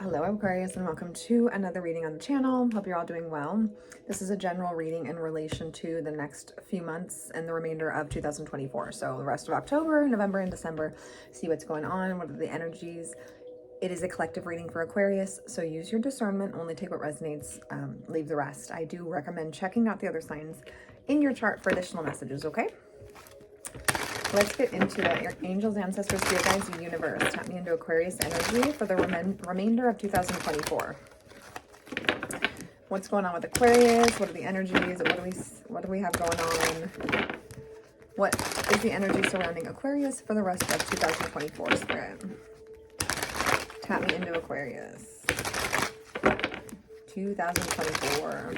Hello Aquarius, and welcome to another reading on the channel. Hope you're all doing well. This is a general reading in relation to the next few months and the remainder of 2024. So the rest of October, November, and December. See what's going on, what are the energies. It is a collective reading for Aquarius, so use your discernment, only take what resonates, leave the rest. I do recommend checking out the other signs in your chart for additional messages, okay? Let's get into it. Your angels, ancestors, spirit guides, the universe. Tap me into Aquarius energy for the remainder of 2024. What's going on with Aquarius? What are the energies? What do we have going on? What is the energy surrounding Aquarius for the rest of 2024, Spirit? Tap me into Aquarius. 2024.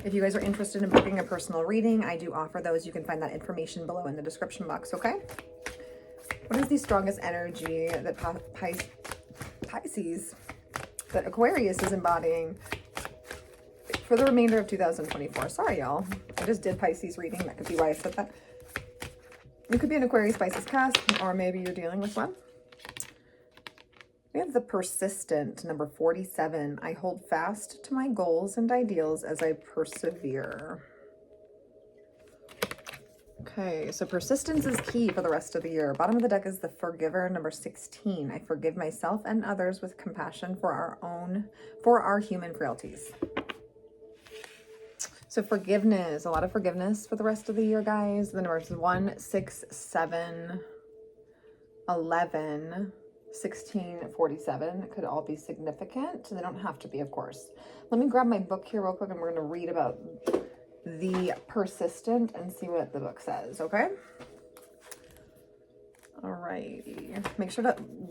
If you guys are interested in booking a personal reading, I do offer those. You can find that information below in the description box, okay? What is the strongest energy that Pisces, that Aquarius is embodying for the remainder of 2024? Sorry, y'all. I just did Pisces reading. That could be why I said that. You could be an Aquarius Pisces cast, or maybe you're dealing with one. We have the persistent, number 47. I hold fast to my goals and ideals as I persevere. Okay, so persistence is key for the rest of the year. Bottom of the deck is the forgiver, number 16. I forgive myself and others with compassion for our human frailties. So forgiveness, a lot of forgiveness for the rest of the year, guys. The numbers 1, 6, 7, 11, 16, 47 could all be significant. They don't have to be, of course. Let me grab my book here real quick and we're going to read about the persistent and see what the book says, okay? Alrighty.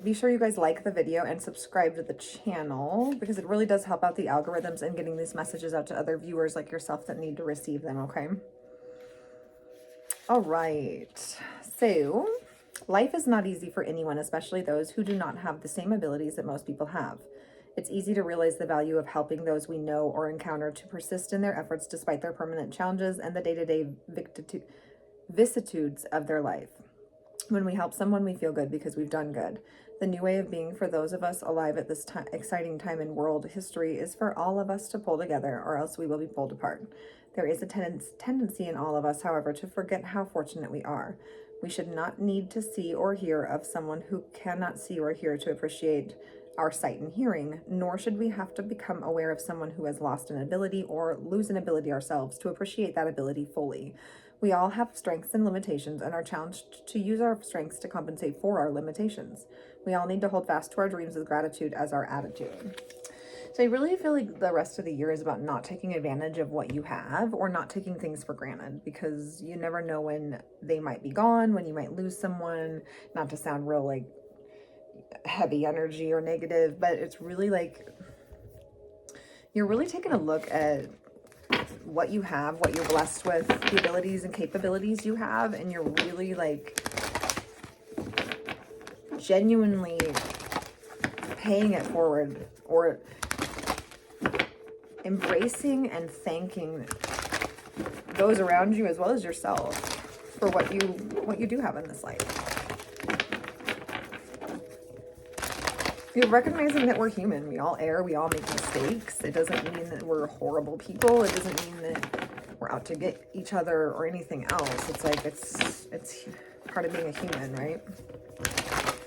Be sure you guys like the video and subscribe to the channel because it really does help out the algorithms and getting these messages out to other viewers like yourself that need to receive them, okay? All right. So life is not easy for anyone, especially those who do not have the same abilities that most people have. It's easy to realize the value of helping those we know or encounter to persist in their efforts despite their permanent challenges and the day-to-day vicissitudes of their life. When we help someone, we feel good because we've done good. The new way of being for those of us alive at this exciting time in world history is for all of us to pull together, or else we will be pulled apart. There is a tendency in all of us, however, to forget how fortunate we are. We should not need to see or hear of someone who cannot see or hear to appreciate our sight and hearing, nor should we have to become aware of someone who has lost an ability or lose an ability ourselves to appreciate that ability fully. We all have strengths and limitations and are challenged to use our strengths to compensate for our limitations. We all need to hold fast to our dreams with gratitude as our attitude. So I really feel like the rest of the year is about not taking advantage of what you have or not taking things for granted, because you never know when they might be gone, when you might lose someone. Not to sound real like heavy energy or negative, but it's really like you're really taking a look at what you have, what you're blessed with, the abilities and capabilities you have, and you're really like genuinely paying it forward or embracing and thanking those around you as well as yourself for what you do have in this life. You're recognizing that we're human. We all err. We all make mistakes. It doesn't mean that we're horrible people. It doesn't mean that we're out to get each other or anything else. It's like it's part of being a human, right?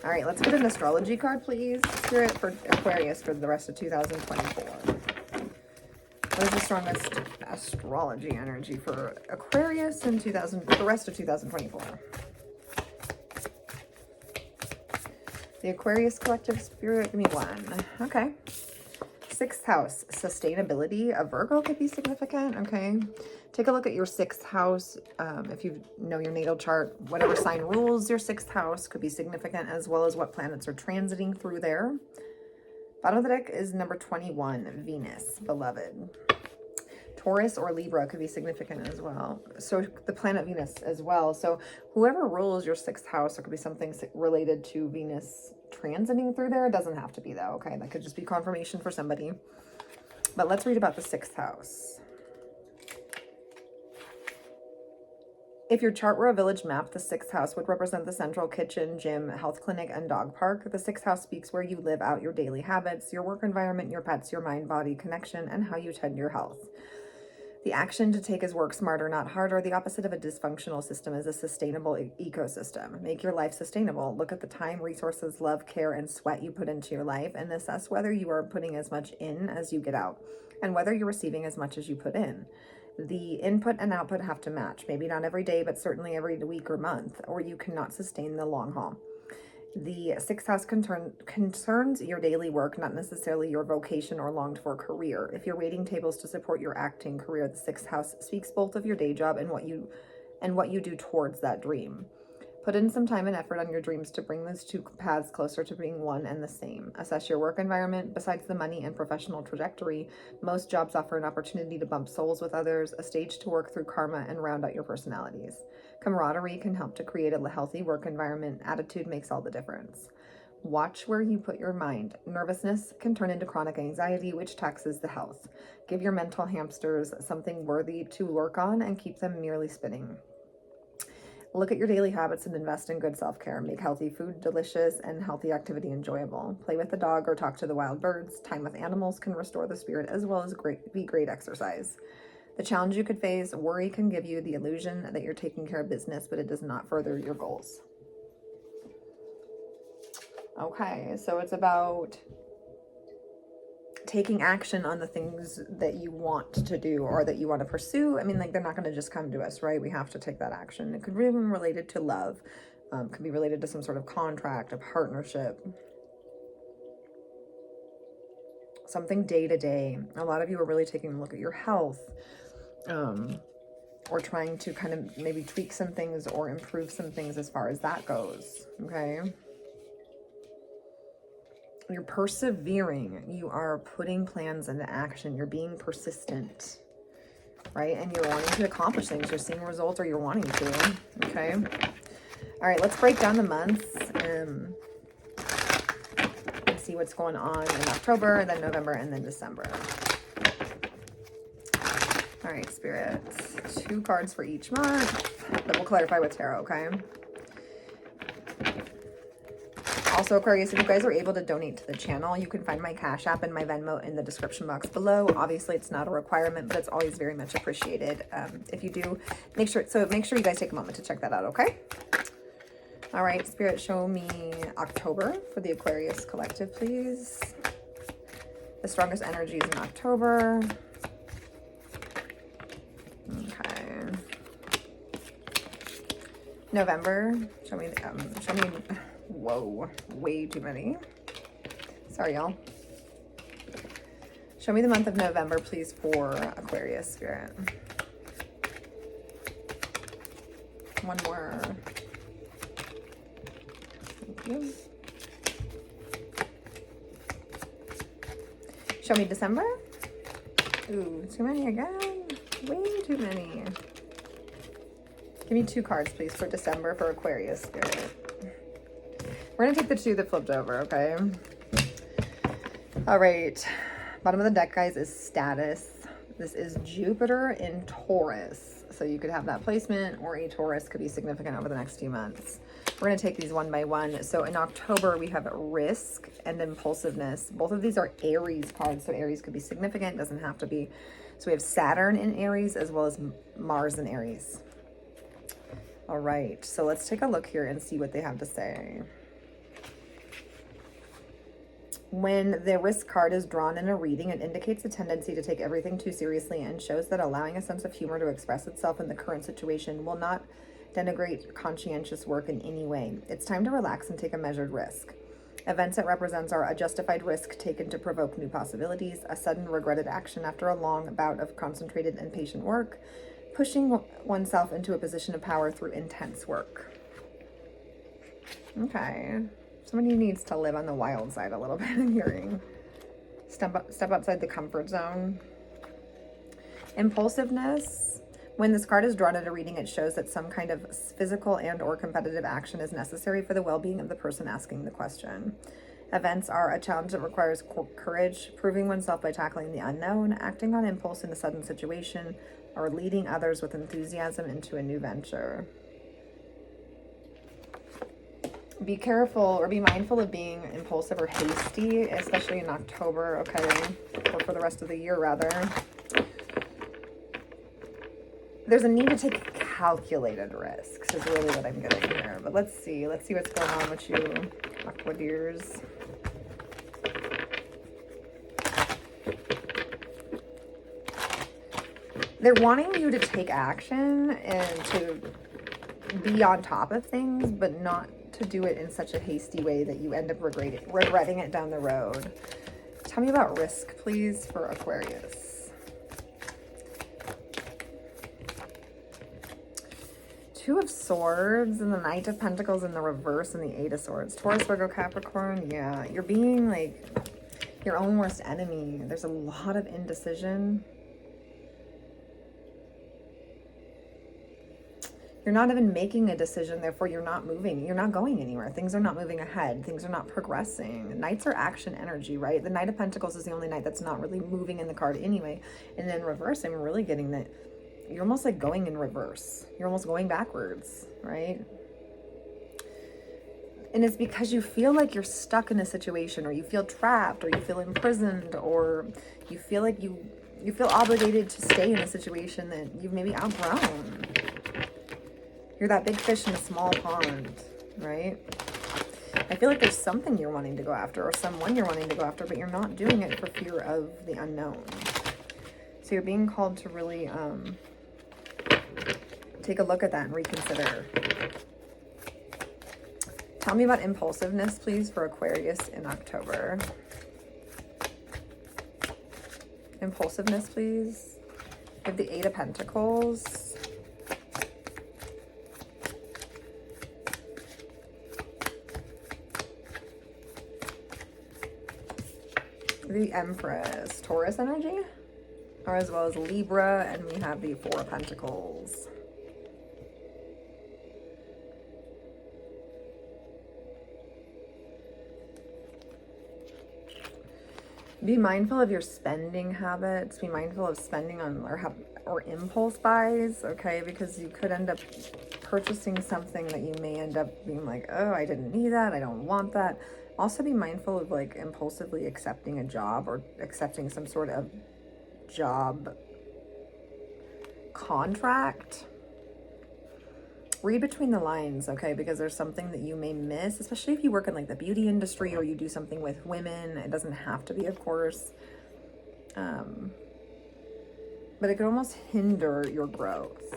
All right, let's get an astrology card, please, Spirit, for Aquarius for the rest of 2024. What is the strongest astrology energy for Aquarius in the rest of 2024? The Aquarius collective spirit, give me one. Okay. 6th house, sustainability. A Virgo could be significant, okay? Take a look at your 6th house. If you know your natal chart, whatever sign rules your 6th house could be significant, as well as what planets are transiting through there. Bottom of the deck is number 21, Venus, beloved. Taurus or Libra could be significant as well. So the planet Venus as well. So whoever rules your 6th house, there could be something related to Venus transiting through there. It doesn't have to be though, okay? That could just be confirmation for somebody. But let's read about the 6th house. If your chart were a village map, the 6th house would represent the central kitchen, gym, health clinic, and dog park. The 6th house speaks where you live out your daily habits, your work environment, your pets, your mind-body connection, and how you tend your health. The action to take is work smarter, not harder. The opposite of a dysfunctional system is a sustainable ecosystem. Make your life sustainable. Look at the time, resources, love, care, and sweat you put into your life and assess whether you are putting as much in as you get out and whether you're receiving as much as you put in. The input and output have to match. Maybe not every day, but certainly every week or month, or you cannot sustain the long haul. The 6th house concerns your daily work, not necessarily your vocation or longed for career. If you're waiting tables to support your acting career, the 6th house speaks both of your day job and what you do towards that dream. Put in some time and effort on your dreams to bring those two paths closer to being one and the same. Assess your work environment. Besides the money and professional trajectory, most jobs offer an opportunity to bump souls with others, a stage to work through karma and round out your personalities. Camaraderie can help to create a healthy work environment. Attitude makes all the difference. Watch where you put your mind. Nervousness can turn into chronic anxiety, which taxes the health. Give your mental hamsters something worthy to work on and keep them merely spinning. Look at your daily habits and invest in good self-care. Make healthy food delicious and healthy activity enjoyable. Play with the dog or talk to the wild birds. Time with animals can restore the spirit as well as be great exercise. The challenge you could face: worry can give you the illusion that you're taking care of business, but it does not further your goals. Okay, so it's about taking action on the things that you want to do or that you want to pursue. I mean, like, they're not going to just come to us, right? We have to take that action. It could be even related to love. Could be related to some sort of contract, a partnership, something day to day. A lot of you are really taking a look at your health, or trying to kind of maybe tweak some things or improve some things as far as that goes. Okay. You're persevering. You are putting plans into action. You're being persistent, right? And you're wanting to accomplish things. You're seeing results, or you're wanting to. Okay. All right, let's break down the months and see what's going on in October, and then November, and then December. All right, Spirit. 2 cards for each month, but we'll clarify with tarot, okay? Also, Aquarius, if you guys are able to donate to the channel, you can find my Cash App and my Venmo in the description box below. Obviously, it's not a requirement, but it's always very much appreciated. If you do, make sure you guys take a moment to check that out, okay? All right, Spirit, show me October for the Aquarius collective, please. The strongest energies in October. Okay. November, show me, whoa, way too many. Sorry, y'all. Show me the month of November, please, for Aquarius, Spirit. One more. Thank you. Show me December. Ooh, too many again. Way too many. Give me 2 cards, please, for December for Aquarius, Spirit. We're going to take the 2 that flipped over, okay? All right. Bottom of the deck, guys, is status. This is Jupiter in Taurus. So you could have that placement, or a Taurus could be significant over the next few months. We're going to take these one by one. So in October, we have risk and impulsiveness. Both of these are Aries cards. So Aries could be significant, doesn't have to be. So we have Saturn in Aries as well as Mars in Aries. All right. So let's take a look here and see what they have to say. When the risk card is drawn in a reading, it indicates a tendency to take everything too seriously and shows that allowing a sense of humor to express itself in the current situation will not denigrate conscientious work in any way. It's time to relax and take a measured risk. Events it represents are a justified risk taken to provoke new possibilities, a sudden regretted action after a long bout of concentrated and patient work, pushing oneself into a position of power through intense work. Okay. Somebody needs to live on the wild side a little bit in hearing. Step outside the comfort zone. Impulsiveness. When this card is drawn at a reading, it shows that some kind of physical and or competitive action is necessary for the well-being of the person asking the question. Events are a challenge that requires courage, proving oneself by tackling the unknown, acting on impulse in a sudden situation, or leading others with enthusiasm into a new venture. Be careful or be mindful of being impulsive or hasty, especially in October, okay? Or for the rest of the year, rather. There's a need to take calculated risks is really what I'm getting here. But let's see what's going on with you, AQUARIUS. They're wanting you to take action and to be on top of things, but not to do it in such a hasty way that you end up regretting it down the road. Tell me about risk, please, for Aquarius. Two of Swords and the Knight of Pentacles in the reverse and the Eight of Swords. Taurus, Virgo, Capricorn. Yeah, you're being like your own worst enemy. There's a lot of indecision. You're not even making a decision, therefore you're not moving. You're not going anywhere. Things are not moving ahead. Things are not progressing. Knights are action energy, right? The Knight of Pentacles is the only knight that's not really moving in the card anyway. And then reverse, I'm really getting that you're almost like going in reverse. You're almost going backwards, right? And it's because you feel like you're stuck in a situation, or you feel trapped, or you feel imprisoned, or you feel like you feel obligated to stay in a situation that you've maybe outgrown. You're that big fish in a small pond, right? I feel like there's something you're wanting to go after, or someone you're wanting to go after, but you're not doing it for fear of the unknown. So you're being called to really take a look at that and reconsider. Tell me about impulsiveness, please, for Aquarius in October. Impulsiveness, please. We have the Eight of Pentacles. The Empress, Taurus energy, or as well as Libra, and we have the Four of Pentacles. Be mindful of your spending habits. Be mindful of spending on or impulse buys, okay? Because you could end up purchasing something that you may end up being like, oh, I didn't need that. I don't want that. Also be mindful of like impulsively accepting a job or accepting some sort of job contract. Read between the lines, okay? Because there's something that you may miss, especially if you work in like the beauty industry or you do something with women. It doesn't have to be, of course. But it could almost hinder your growth.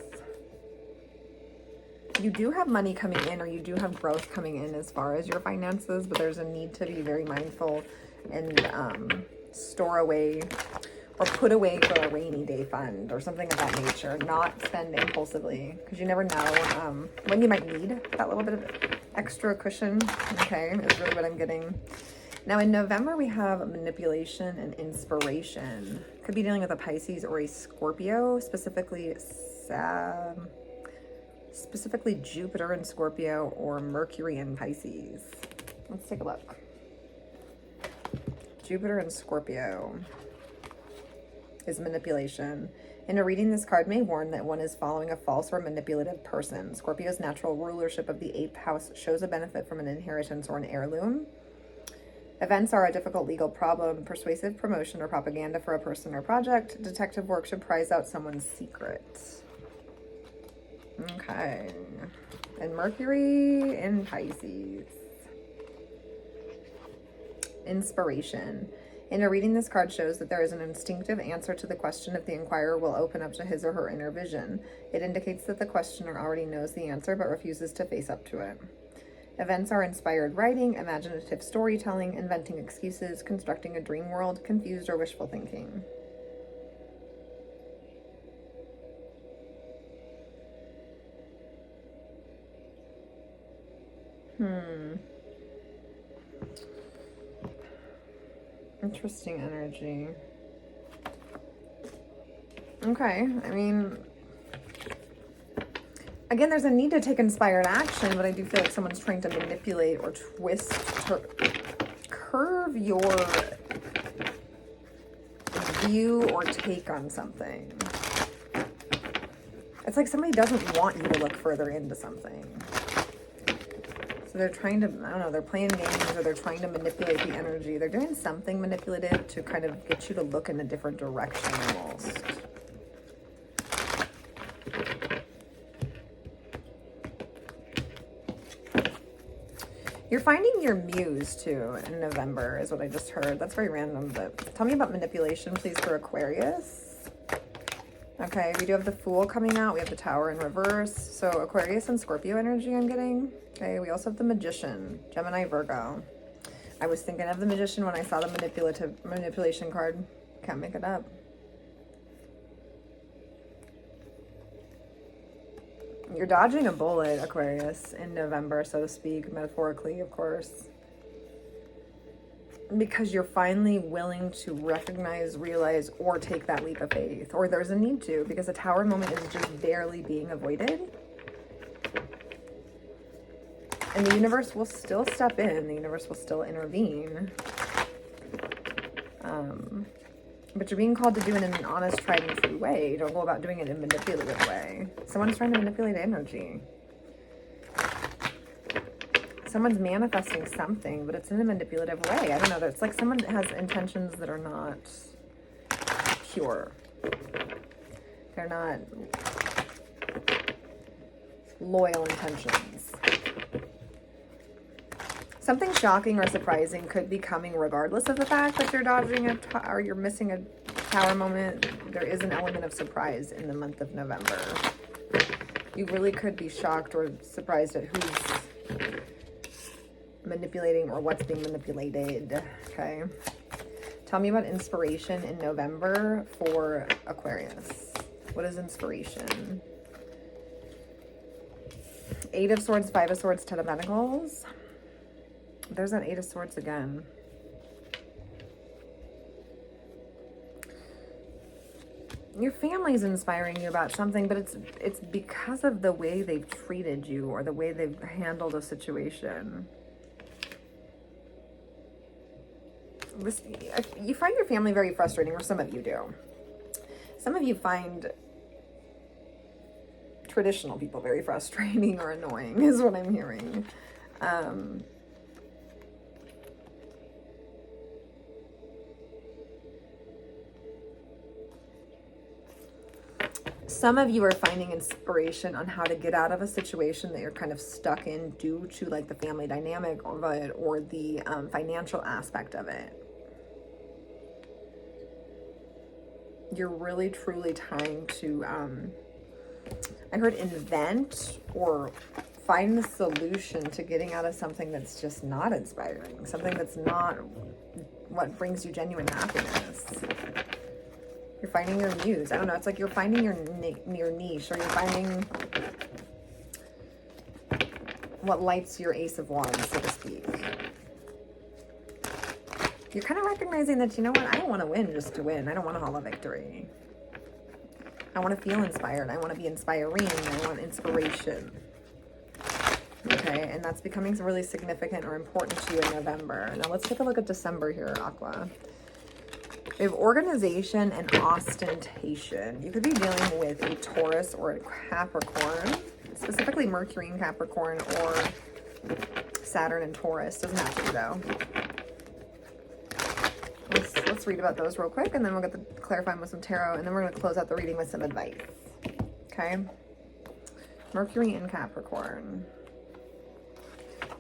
You do have money coming in, or you do have growth coming in as far as your finances, but there's a need to be very mindful and store away or put away for a rainy day fund or something of that nature. Not spend impulsively, because you never know when you might need that little bit of extra cushion, okay, is really what I'm getting. Now in November, we have manipulation and inspiration. Could be dealing with a Pisces or a Scorpio, specifically Jupiter in Scorpio or Mercury in Pisces. Let's take a look. Jupiter in Scorpio is manipulation. In a reading, this card may warn that one is following a false or manipulative person. Scorpio's natural rulership of the 8th house shows a benefit from an inheritance or an heirloom. Events are a difficult legal problem, persuasive promotion or propaganda for a person or project. Detective work should prize out someone's secret. Okay. And Mercury in Pisces. Inspiration. In a reading, this card shows that there is an instinctive answer to the question if the inquirer will open up to his or her inner vision. It indicates that the questioner already knows the answer but refuses to face up to it. Events are inspired writing, imaginative storytelling, inventing excuses, constructing a dream world, confused or wishful thinking. Interesting energy. Okay, I mean, again, there's a need to take inspired action, but I do feel like someone's trying to manipulate or twist observe your view or take on something. It's like somebody doesn't want you to look further into something. So they're trying to, I don't know, they're playing games or they're trying to manipulate the energy. They're doing something manipulative to kind of get you to look in a different direction almost. You're finding your muse too in November is what I just heard. That's very random, but tell me about manipulation, please, for Aquarius. Okay, we do have the Fool coming out. We have the Tower in reverse. So Aquarius and Scorpio energy I'm getting. Okay, we also have the Magician, Gemini, Virgo. I was thinking of the Magician when I saw the manipulation card. Can't make it up. You're dodging a bullet, Aquarius, in November, so to speak, metaphorically, of course. Because you're finally willing to recognize, realize, or take that leap of faith. Or there's a need to, because a Tower moment is just barely being avoided. And the universe will still step in. The universe will still intervene. But you're being called to do it in an honest, tried and true way. Don't go about doing it in a manipulative way. Someone's trying to manipulate energy. Someone's manifesting something, but it's in a manipulative way. I don't know. It's like someone has intentions that are not pure. They're not loyal intentions. Something shocking or surprising could be coming regardless of the fact that you're dodging or you're missing a Tower moment. There is an element of surprise in the month of November. You really could be shocked or surprised at who's manipulating or what's being manipulated. Okay. Tell me about inspiration in November for Aquarius. What is inspiration? Eight of Swords, Five of Swords, Ten of Pentacles. There's that Eight of Swords again. Your family's inspiring you about something, but it's because of the way they've treated you or the way they've handled a situation. You find your family very frustrating, or some of you do. Some of you find traditional people very frustrating or annoying, is what I'm hearing. Some of you are finding inspiration on how to get out of a situation that you're kind of stuck in due to like the family dynamic or the financial aspect of it. You're really truly trying to, I heard invent or find the solution to getting out of something that's just not inspiring, something that's not what brings you genuine happiness. You're finding your muse. I don't know. It's like you're finding your niche, or you're finding what lights your Ace of Wands, so to speak. You're kind of recognizing that, you know what? I don't want to win just to win. I don't want a hollow victory. I want to feel inspired. I want to be inspiring. I want inspiration. Okay, and that's becoming really significant or important to you in November. Now let's take a look at December here, Aqua. We have organization and ostentation. You could be dealing with a Taurus or a Capricorn, specifically Mercury in Capricorn or Saturn in Taurus. Doesn't have to be though. Let's read about those real quick, and then we'll get the clarifying with some tarot, and then we're going to close out the reading with some advice. Okay? Mercury in Capricorn.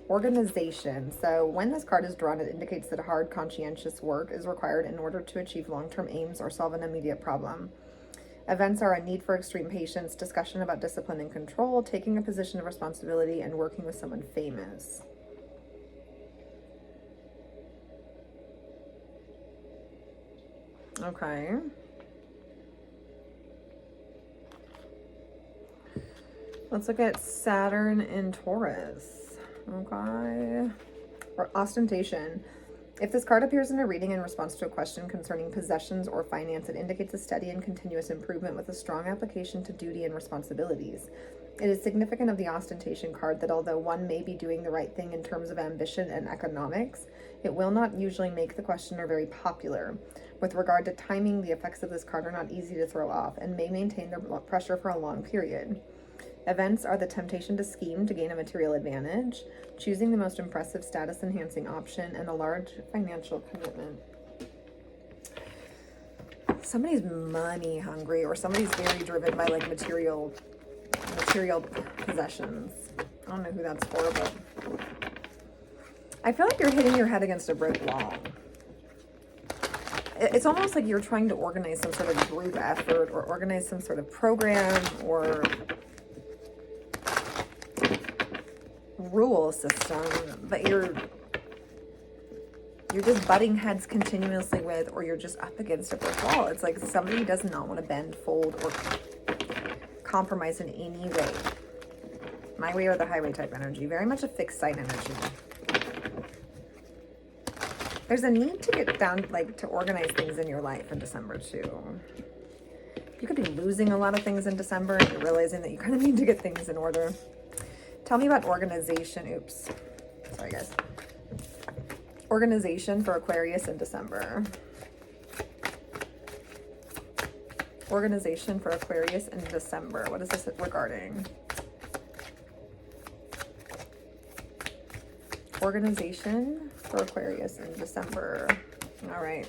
Organization. So when this card is drawn, it indicates that hard, conscientious work is required in order to achieve long-term aims or solve an immediate problem. Events are a need for extreme patience, discussion about discipline and control, taking a position of responsibility, and working with someone famous. Okay. Let's look at Saturn in Taurus. Okay. Or ostentation. If this card appears in a reading in response to a question concerning possessions or finance, it indicates a steady and continuous improvement with a strong application to duty and responsibilities. It is significant of the ostentation card that although one may be doing the right thing in terms of ambition and economics, It will not usually make the questioner very popular. With regard to timing, the effects of this card are not easy to throw off and may maintain their pressure for a long period. Events are the temptation to scheme to gain a material advantage, choosing the most impressive status-enhancing option, and a large financial commitment. Somebody's money hungry, or somebody's very driven by like material possessions. I don't know who that's for, but I feel like you're hitting your head against a brick wall. It's almost like you're trying to organize some sort of group effort or organize some sort of program or rule system, but you're just butting heads continuously with, or you're just up against a brick wall. It's like somebody does not want to bend, fold, or compromise in any way. My way or the highway type energy. Very much a fixed site energy. There's a need to get down, like to organize things in your life in December too. You could be losing a lot of things in December and you're realizing that you kind of need to get things in order. Tell me about organization. Oops. Sorry, guys. Organization for Aquarius in December. Organization for Aquarius in December. What is this regarding? Organization for Aquarius in December. All right.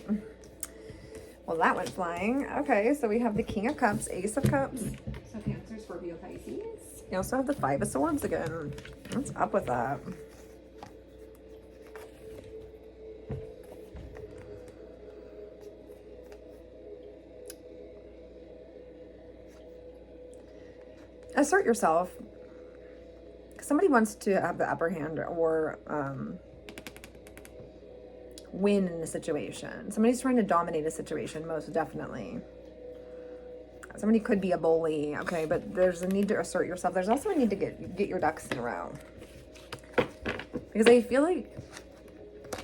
Well, that went flying. Okay, so we have the King of Cups, Ace of Cups. So Cancer, Scorpio, Pisces. You also have the Five of Swords again. What's up with that? Assert yourself. Somebody wants to have the upper hand or win in a situation. Somebody's trying to dominate a situation, most definitely. Somebody could be a bully, okay, but there's a need to assert yourself. There's also a need to get your ducks in a row. Because I feel like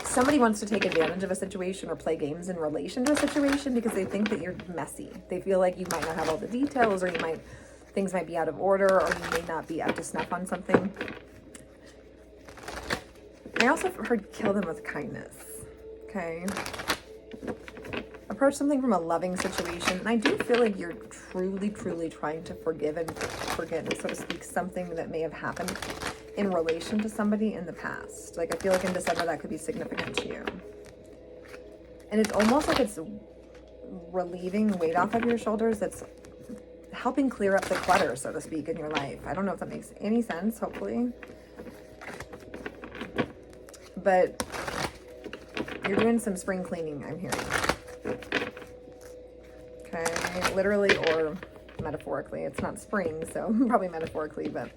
somebody wants to take advantage of a situation or play games in relation to a situation because they think that you're messy. They feel like you might not have all the details, or things might be out of order, or you may not be up to snuff on something. I also heard kill them with kindness. Okay. Approach something from a loving situation. And I do feel like you're truly, truly trying to forgive and forget, so to speak, something that may have happened in relation to somebody in the past. Like, I feel like in December that could be significant to you. And it's almost like it's relieving weight off of your shoulders. That's helping clear up the clutter, so to speak, in your life. I don't know if that makes any sense, hopefully. But you're doing some spring cleaning, I'm hearing. Okay, literally or metaphorically. It's not spring, so probably metaphorically, but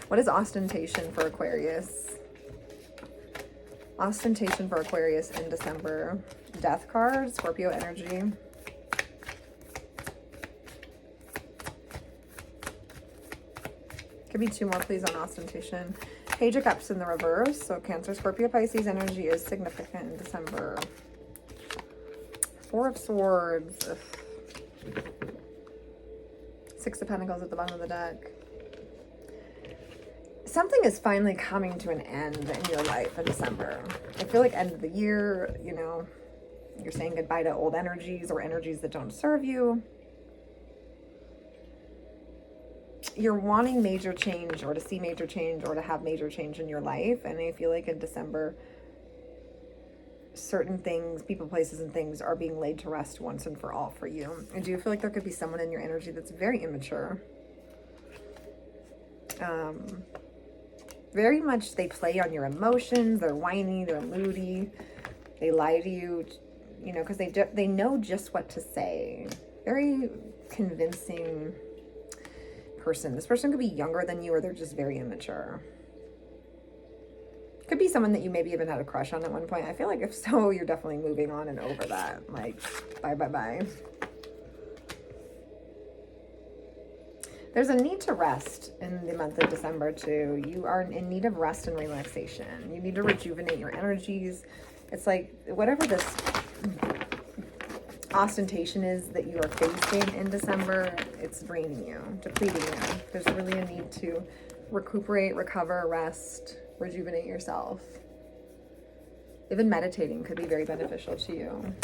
what is ostentation for Aquarius? Ostentation for Aquarius in December. Death card, Scorpio energy. Give me two more, please, on ostentation. Page of Cups in the reverse. So Cancer, Scorpio, Pisces energy is significant in December. Four of Swords. Ugh. Six of Pentacles at the bottom of the deck. Something is finally coming to an end in your life in December. I feel like end of the year, you know, you're saying goodbye to old energies or energies that don't serve you. You're wanting major change, or to see major change, or to have major change in your life. And I feel like in December, certain things, people, places, and things are being laid to rest once and for all for you. I do feel like there could be someone in your energy that's very immature. Very much they play on your emotions. They're whiny, they're moody. They lie to you, you know, because they know just what to say. Very convincing person. This person could be younger than you, or they're just very immature. Could be someone that you maybe even had a crush on at one point. I feel like if so, you're definitely moving on and over that. Like, bye. There's a need to rest in the month of December too. You are in need of rest and relaxation. You need to rejuvenate your energies. It's like whatever this ostentation is that you are facing in December, it's draining you, depleting you. There's really a need to recuperate, recover, rest, rejuvenate yourself. Even meditating could be very beneficial to you.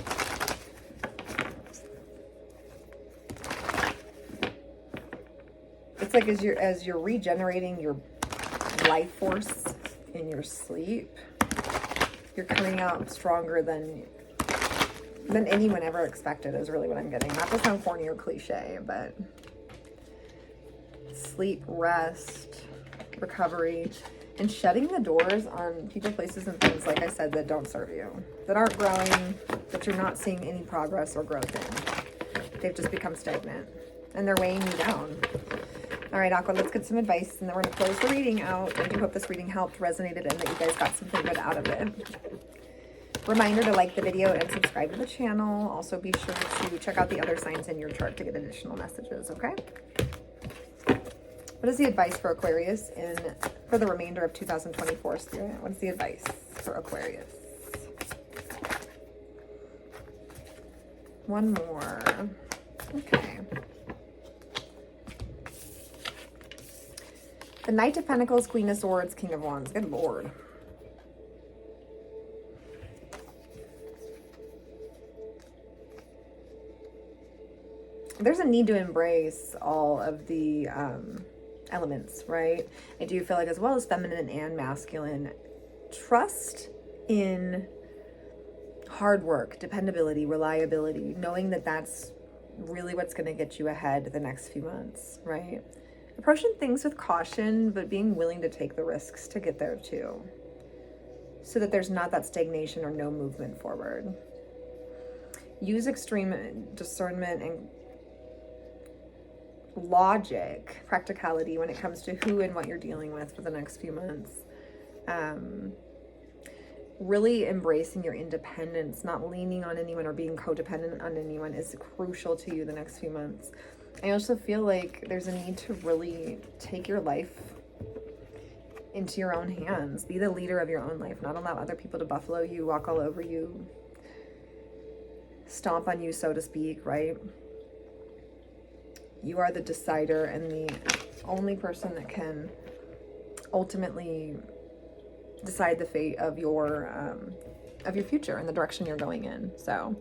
It's like as you're regenerating your life force in your sleep, you're coming out stronger than anyone ever expected, is really what I'm getting. Not to sound corny or cliche, but sleep, rest, recovery, and shutting the doors on people, places, and things, like I said, that don't serve you, that aren't growing, that you're not seeing any progress or growth in. They've just become stagnant, and they're weighing you down. All right, Aqua, let's get some advice, and then we're going to close the reading out. I do hope this reading helped, resonated, and that you guys got something good out of it. Reminder to like the video and subscribe to the channel. Also, be sure to check out the other signs in your chart to get additional messages, okay? What is the advice for Aquarius for the remainder of 2024, Spirit? What is the advice for Aquarius? One more. Okay. The Knight of Pentacles, Queen of Swords, King of Wands. Good Lord. There's a need to embrace all of the elements, right? I do feel like, as well as feminine and masculine, trust in hard work, dependability, reliability, knowing that that's really what's going to get you ahead the next few months, right? Approaching things with caution, but being willing to take the risks to get there too, so that there's not that stagnation or no movement forward. Use extreme discernment and logic, practicality when it comes to who and what you're dealing with for the next few months. Really embracing your independence, not leaning on anyone or being codependent on anyone, is crucial to you the next few months. I also feel like there's a need to really take your life into your own hands. Be the leader of your own life. Not allow other people to buffalo you, walk all over you, stomp on you, so to speak, right? You are the decider and the only person that can ultimately decide the fate of your future and the direction you're going in. So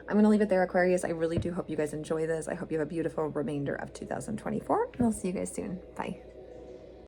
I'm going to leave it there, Aquarius. I really do hope you guys enjoy this. I hope you have a beautiful remainder of 2024, and I'll see you guys soon. Bye.